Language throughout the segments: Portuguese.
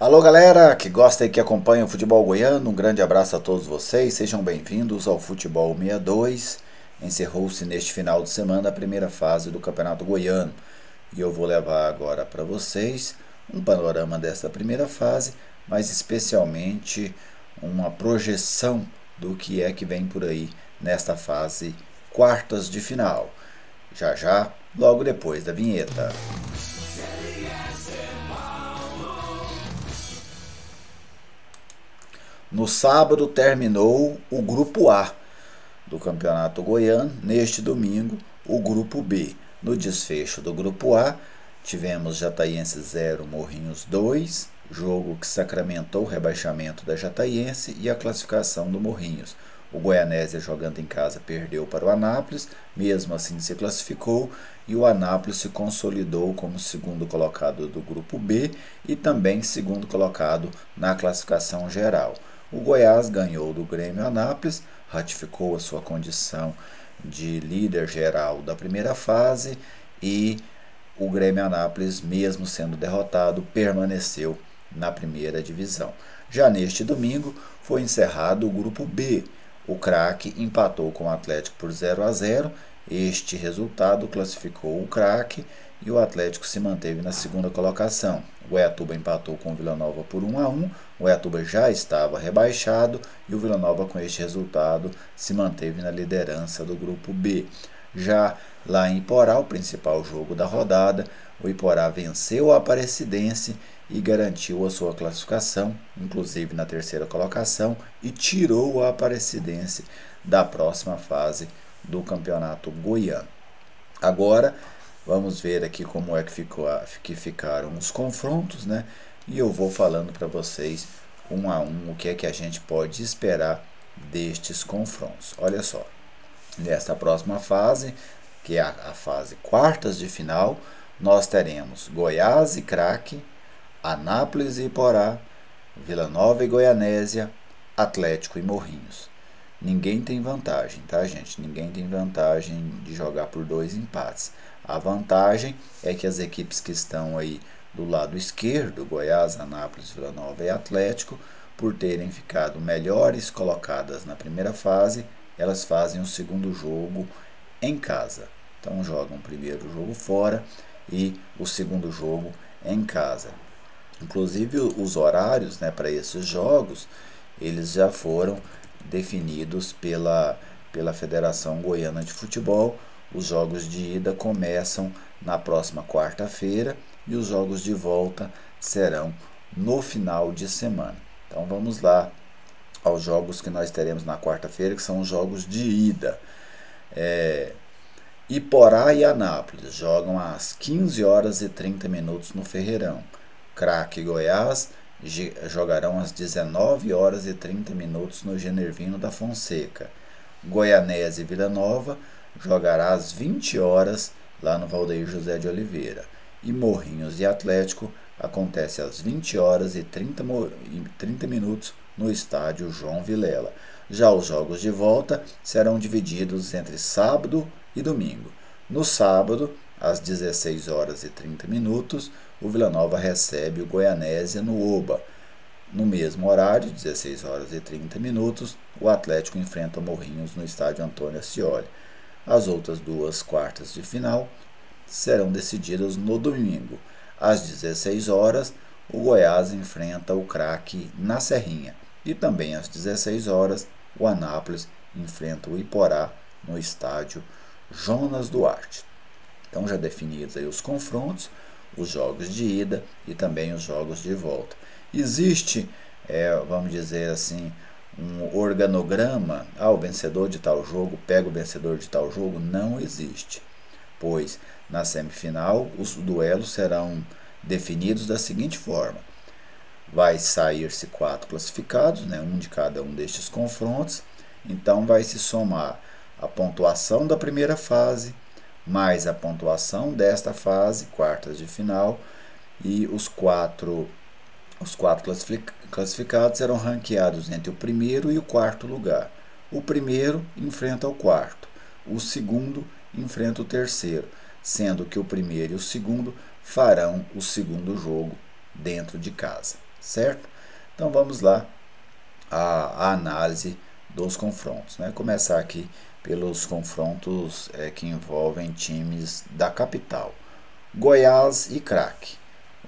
Alô galera que gosta e que acompanha o futebol goiano, um grande abraço a todos vocês, sejam bem-vindos ao Futebol 62. Encerrou-se neste final de semana a primeira fase do Campeonato Goiano e eu vou levar agora para vocês um panorama desta primeira fase, mas especialmente uma projeção do que é que vem por aí nesta fase quartas de final. Já já, logo depois da vinheta. No sábado terminou o Grupo A do Campeonato Goiano. Neste domingo, o Grupo B. No desfecho do Grupo A, tivemos Jataiense 0, Morrinhos 2, jogo que sacramentou o rebaixamento da Jataiense e a classificação do Morrinhos. O Goianésia, jogando em casa, perdeu para o Anápolis, mesmo assim se classificou, e o Anápolis se consolidou como segundo colocado do Grupo B e também segundo colocado na classificação geral. O Goiás ganhou do Grêmio Anápolis, ratificou a sua condição de líder geral da primeira fase e o Grêmio Anápolis, mesmo sendo derrotado, permaneceu na primeira divisão. Já neste domingo foi encerrado o Grupo B. O Craque empatou com o Atlético por 0-0. Este resultado classificou o Craque e o Atlético se manteve na segunda colocação. O Goiatuba empatou com o Vila Nova por 1-1. O Goiatuba já estava rebaixado e o Vila Nova, com este resultado, se manteve na liderança do Grupo B. Já lá em Iporá, o principal jogo da rodada, o Iporá venceu o Aparecidense e garantiu a sua classificação, inclusive na terceira colocação, e tirou o Aparecidense da próxima fase do Campeonato Goiano. Agora, vamos ver aqui como é que ficaram os confrontos, né? E eu vou falando para vocês, um a um, o que é que a gente pode esperar destes confrontos. Olha só, nesta próxima fase, que é a fase quartas de final, nós teremos Goiás e Craque, Anápolis e Iporá, Vila Nova e Goianésia, Atlético e Morrinhos. Ninguém tem vantagem, tá, gente? Ninguém tem vantagem de jogar por 2 empates. A vantagem é que as equipes que estão aí do lado esquerdo, Goiás, Anápolis, Vila Nova e Atlético, por terem ficado melhores colocadas na primeira fase, elas fazem o segundo jogo em casa. Então jogam o primeiro jogo fora e o segundo jogo em casa. Inclusive os horários, né, para esses jogos, eles já foram definidos pela Federação Goiana de Futebol. Os jogos de ida começam na próxima quarta-feira e os jogos de volta serão no final de semana. Então vamos lá aos jogos que nós teremos na quarta-feira, que são os jogos de ida. Iporá e Anápolis jogam às 15h30 no Ferreirão. Craque e Goiás jogarão às 19h30 no Genervino da Fonseca. Goianésia e Vila Nova jogará às 20h lá no Valdeir José de Oliveira. E Morrinhos e Atlético acontece às 20h30 no estádio João Vilela. Já os jogos de volta serão divididos entre sábado e domingo. No sábado, às 16h30, o Vila Nova recebe o Goianésia no Oba. No mesmo horário, 16h30, o Atlético enfrenta o Morrinhos no estádio Antônio Ascioli. As outras duas quartas de final serão decididas no domingo. Às 16h, o Goiás enfrenta o Craque na Serrinha. E também às 16h, o Anápolis enfrenta o Iporá no estádio Jonas Duarte. Então já definidos aí os confrontos, os jogos de ida e também os jogos de volta. Existe, vamos dizer assim, um organograma, o vencedor de tal jogo pega o vencedor de tal jogo? Não existe, pois na semifinal os duelos serão definidos da seguinte forma: vai sair-se 4 classificados, né, um de cada um destes confrontos, então vai se somar a pontuação da primeira fase, mais a pontuação desta fase, quartas de final, e os quatro classificados serão ranqueados entre o primeiro e o quarto lugar. O primeiro enfrenta o quarto, o segundo enfrenta o terceiro, sendo que o primeiro e o segundo farão o segundo jogo dentro de casa. certo? Então vamos lá a análise dos confrontos, né? Começar aqui pelos confrontos que envolvem times da capital. Goiás e Craque.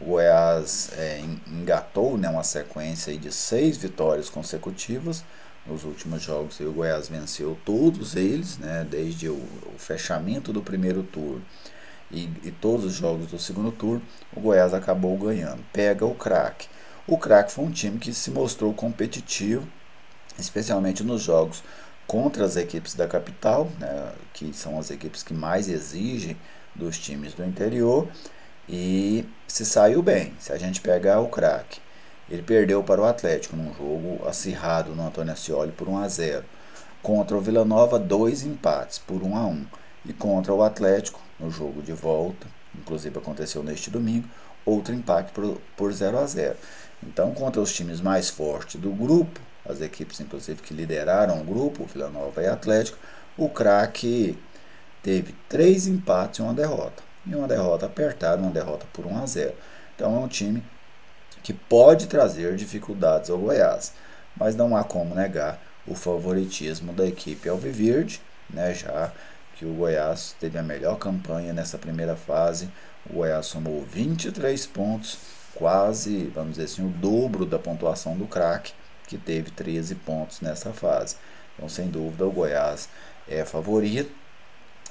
O Goiás engatou, né, uma sequência aí de 6 vitórias consecutivas. Nos últimos jogos o Goiás venceu todos eles, né, desde o fechamento do primeiro turno e todos os jogos do segundo turno, o Goiás acabou ganhando. Pega o Craque. O Craque foi um time que se mostrou competitivo, especialmente nos jogos contra as equipes da capital, né, que são as equipes que mais exigem dos times do interior, e se saiu bem. Se a gente pegar o Craque, ele perdeu para o Atlético num jogo acirrado no Antônio Ascioli por 1-0. Contra o Vila Nova, 2 empates por 1-1. E contra o Atlético, no jogo de volta, inclusive aconteceu neste domingo, outro empate por 0-0. Então, contra os times mais fortes do grupo, as equipes inclusive que lideraram o grupo, Vila Nova e Atlético, o Craque teve 3 empates e uma derrota. E uma derrota apertada, uma derrota por 1-0. Então é um time que pode trazer dificuldades ao Goiás, mas não há como negar o favoritismo da equipe alviverde, né, já que o Goiás teve a melhor campanha nessa primeira fase. O Goiás somou 23 pontos, quase, vamos dizer assim, o dobro da pontuação do Craque, que teve 13 pontos nessa fase. Então, sem dúvida, o Goiás é favorito.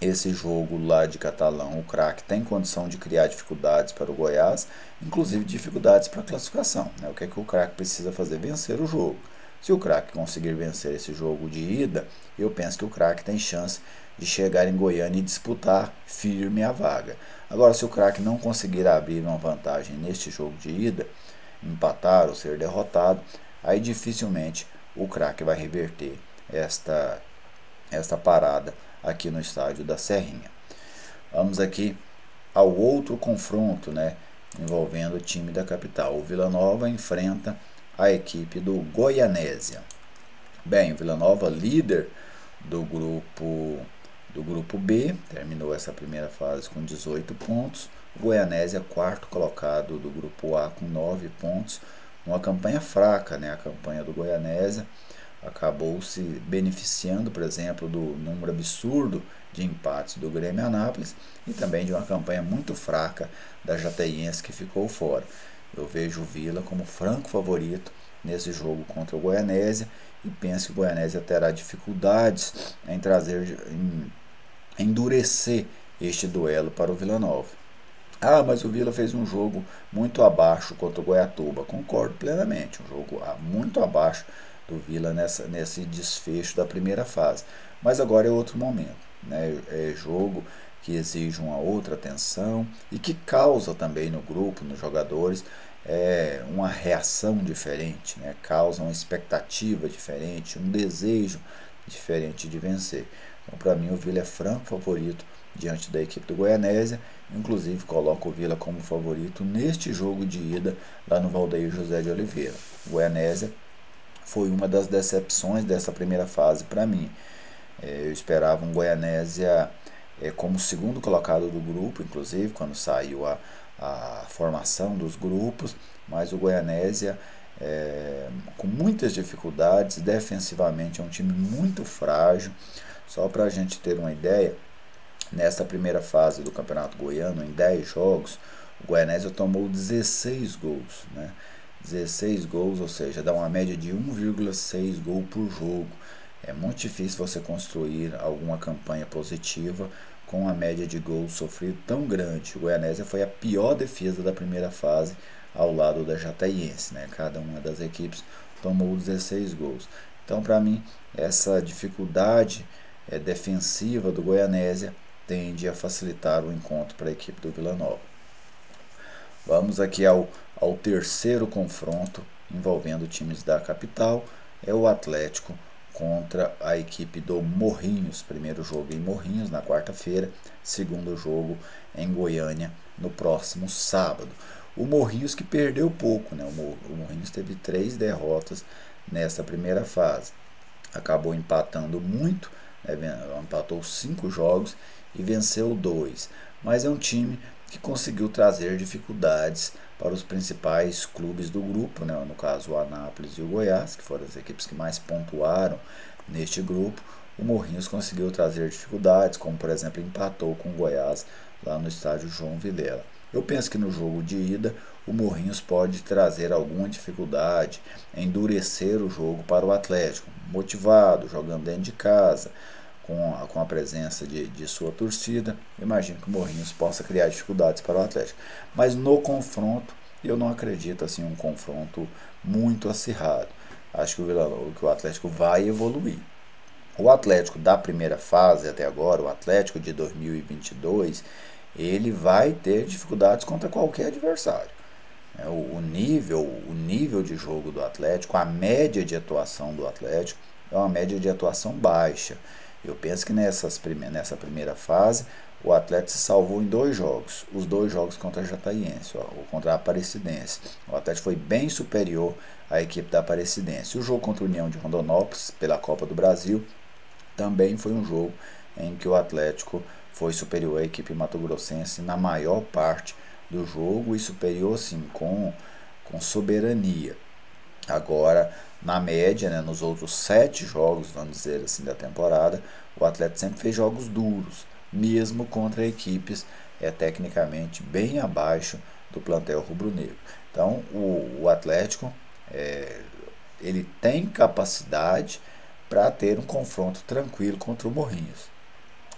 Esse jogo lá de Catalão, o Craque tem condição de criar dificuldades para o Goiás, inclusive dificuldades para a classificação, né? O que é que o Craque precisa fazer? Vencer o jogo. Se o Craque conseguir vencer esse jogo de ida, eu penso que o Craque tem chance de chegar em Goiânia e disputar firme a vaga. Agora, se o Craque não conseguir abrir uma vantagem neste jogo de ida, empatar ou ser derrotado, aí dificilmente o Craque vai reverter esta parada aqui no estádio da Serrinha. Vamos aqui ao outro confronto, né, envolvendo o time da capital. O Vila Nova enfrenta a equipe do Goianésia. Bem, o Vila Nova, líder do grupo B, terminou essa primeira fase com 18 pontos. O Goianésia, quarto colocado do grupo A, com 9 pontos. Uma campanha fraca, né? A campanha do Goianésia acabou se beneficiando, por exemplo, do número absurdo de empates do Grêmio Anápolis e também de uma campanha muito fraca da Jataiense, que ficou fora. Eu vejo o Vila como franco favorito nesse jogo contra o Goianésia e penso que o Goianésia terá dificuldades em endurecer este duelo para o Vila Nova. Ah, mas o Vila fez um jogo muito abaixo contra o Goiatuba. Concordo plenamente, um jogo muito abaixo do Vila nesse desfecho da primeira fase. Mas agora é outro momento, né? É jogo que exige uma outra atenção e que causa também no grupo, nos jogadores, uma reação diferente, né? Causa uma expectativa diferente, um desejo diferente de vencer. Então, para mim, o Vila é franco favorito diante da equipe do Goianésia. Inclusive, coloco o Vila como favorito neste jogo de ida lá no Valdeir José de Oliveira. O Goianésia foi uma das decepções dessa primeira fase para mim. Eu esperava um Goianésia como segundo colocado do grupo, inclusive quando saiu a formação dos grupos, mas o Goianésia com muitas dificuldades, defensivamente é um time muito frágil. Só para a gente ter uma ideia, nessa primeira fase do Campeonato Goiano, em 10 jogos, o Goianésia tomou 16 gols, né? 16 gols, ou seja, dá uma média de 1,6 gol por jogo. É muito difícil você construir alguma campanha positiva com uma média de gols sofrido tão grande. O Goianésia foi a pior defesa da primeira fase ao lado da Jataiense, né? Cada uma das equipes tomou 16 gols. Então, para mim, essa dificuldade defensiva do Goianésia tende a facilitar o encontro para a equipe do Vila Nova. Vamos aqui ao terceiro confronto envolvendo times da capital, é o Atlético contra a equipe do Morrinhos. Primeiro jogo em Morrinhos na quarta-feira, segundo jogo em Goiânia no próximo sábado. O Morrinhos que perdeu pouco, né? O Morrinhos teve 3 derrotas nessa primeira fase. Acabou empatando muito, né? Empatou 5 jogos e venceu 2. Mas é um time que conseguiu trazer dificuldades para os principais clubes do grupo, né? No caso o Anápolis e o Goiás, que foram as equipes que mais pontuaram neste grupo. O Morrinhos conseguiu trazer dificuldades, como por exemplo empatou com o Goiás lá no estádio João Vilela. Eu penso que no jogo de ida o Morrinhos pode trazer alguma dificuldade, endurecer o jogo para o Atlético, motivado, jogando dentro de casa, com a presença de sua torcida. Imagino que o Morrinhos possa criar dificuldades para o Atlético. Mas no confronto, eu não acredito assim um confronto muito acirrado. Acho que o Atlético vai evoluir. O Atlético da primeira fase até agora, o Atlético de 2022, ele vai ter dificuldades contra qualquer adversário. O nível de jogo do Atlético, a média de atuação do Atlético é uma média de atuação baixa. Eu penso que nessa primeira fase o Atlético se salvou em 2 jogos, os 2 jogos contra a Jataiense, ou contra a Aparecidense. O Atlético foi bem superior à equipe da Aparecidense. O jogo contra a União de Rondonópolis pela Copa do Brasil também foi um jogo em que o Atlético foi superior à equipe mato-grossense na maior parte do jogo, e superior sim com soberania. Agora, na média, né, nos outros 7 jogos, vamos dizer assim, da temporada, o Atlético sempre fez jogos duros, mesmo contra equipes tecnicamente bem abaixo do plantel rubro-negro. Então, o Atlético ele tem capacidade para ter um confronto tranquilo contra o Morrinhos.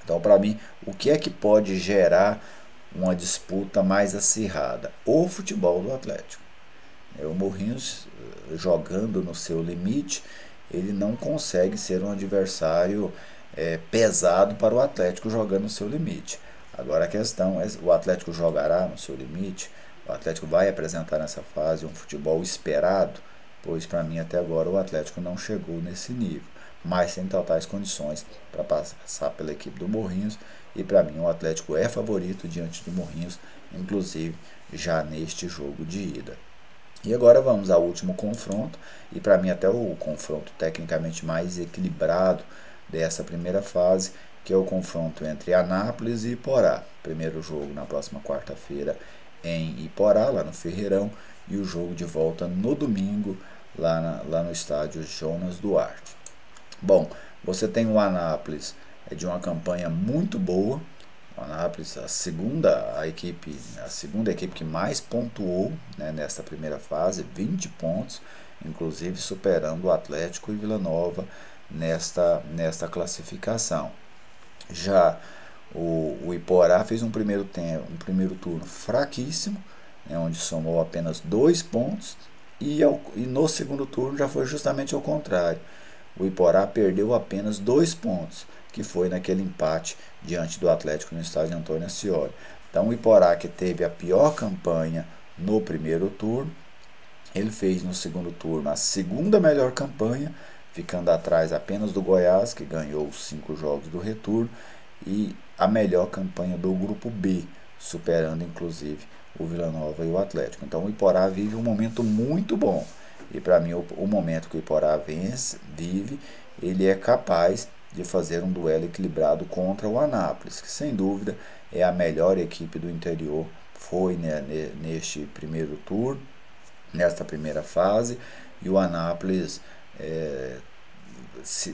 Então, para mim, o que é que pode gerar uma disputa mais acirrada? O futebol do Atlético. O Morrinhos, jogando no seu limite, ele não consegue ser um adversário pesado para o Atlético jogando no seu limite. Agora a questão é, o Atlético jogará no seu limite? O Atlético vai apresentar nessa fase um futebol esperado? Pois para mim até agora o Atlético não chegou nesse nível, mas tem totais condições para passar pela equipe do Morrinhos, e para mim o Atlético é favorito diante do Morrinhos, inclusive já neste jogo de ida. E agora vamos ao último confronto, e para mim até o confronto tecnicamente mais equilibrado dessa primeira fase, que é o confronto entre Anápolis e Iporá. Primeiro jogo na próxima quarta-feira em Iporá, lá no Ferreirão, e o jogo de volta no domingo, lá no estádio Jonas Duarte. Bom, você tem o Anápolis de uma campanha muito boa. O Anápolis, a segunda equipe que mais pontuou, né, nesta primeira fase, 20 pontos, inclusive superando o Atlético e Vila Nova nesta classificação. Já o Iporá fez um primeiro turno fraquíssimo, né, onde somou apenas 2 pontos, e no segundo turno já foi justamente ao contrário. O Iporá perdeu apenas 2 pontos, que foi naquele empate diante do Atlético no estádio Antônio Ascioli. Então o Iporá, que teve a pior campanha no primeiro turno, ele fez no segundo turno a segunda melhor campanha, ficando atrás apenas do Goiás, que ganhou os 5 jogos do retorno, e a melhor campanha do grupo B, superando inclusive o Vila Nova e o Atlético. Então o Iporá vive um momento muito bom, e para mim o momento que o Iporá vive, ele é capaz de fazer um duelo equilibrado contra o Anápolis, que sem dúvida é a melhor equipe do interior, foi, né, neste primeiro turno, nesta primeira fase, e o Anápolis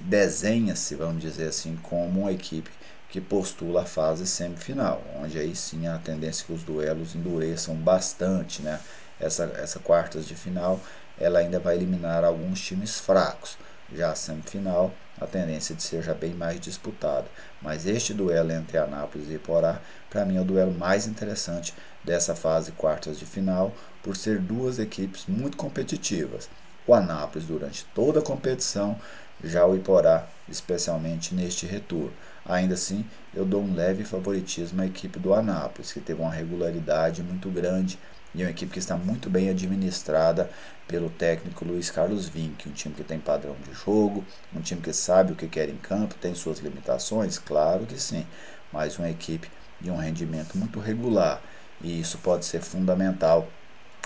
desenha-se, vamos dizer assim, como uma equipe que postula a fase semifinal, onde aí sim a tendência é que os duelos endureçam bastante, né? Essa quartas de final, ela ainda vai eliminar alguns times fracos. Já a semifinal, a tendência de ser já bem mais disputada. Mas este duelo entre Anápolis e Iporá, para mim é o duelo mais interessante dessa fase quartas de final, por ser 2 equipes muito competitivas. O Anápolis durante toda a competição, já o Iporá especialmente neste retorno. Ainda assim, eu dou um leve favoritismo à equipe do Anápolis, que teve uma regularidade muito grande, e é uma equipe que está muito bem administrada pelo técnico Luiz Carlos Vinck, um time que tem padrão de jogo, um time que sabe o que quer em campo, tem suas limitações, claro que sim, mas uma equipe de um rendimento muito regular, e isso pode ser fundamental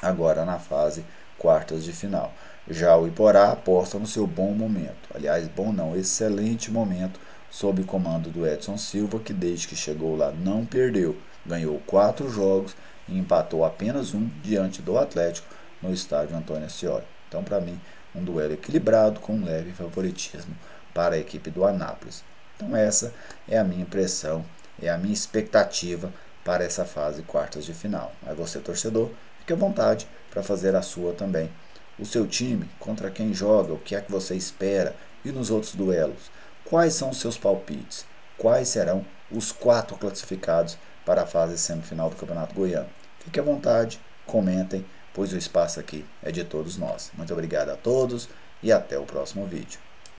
agora na fase quartas de final. Já o Iporá aposta no seu bom momento, aliás, bom não, excelente momento, sob o comando do Edson Silva, que desde que chegou lá não perdeu. ganhou 4 jogos e empatou apenas um diante do Atlético no estádio Antônio Ascioli. Então, para mim, um duelo equilibrado com um leve favoritismo para a equipe do Anápolis. Então, essa é a minha impressão, é a minha expectativa para essa fase quartas de final. Mas você, torcedor, fique à vontade para fazer a sua também. O seu time, contra quem joga, o que é que você espera? E nos outros duelos, quais são os seus palpites? Quais serão os 4 classificados para a fase semifinal do Campeonato Goiano? Fique à vontade, comentem, pois o espaço aqui é de todos nós. Muito obrigado a todos e até o próximo vídeo.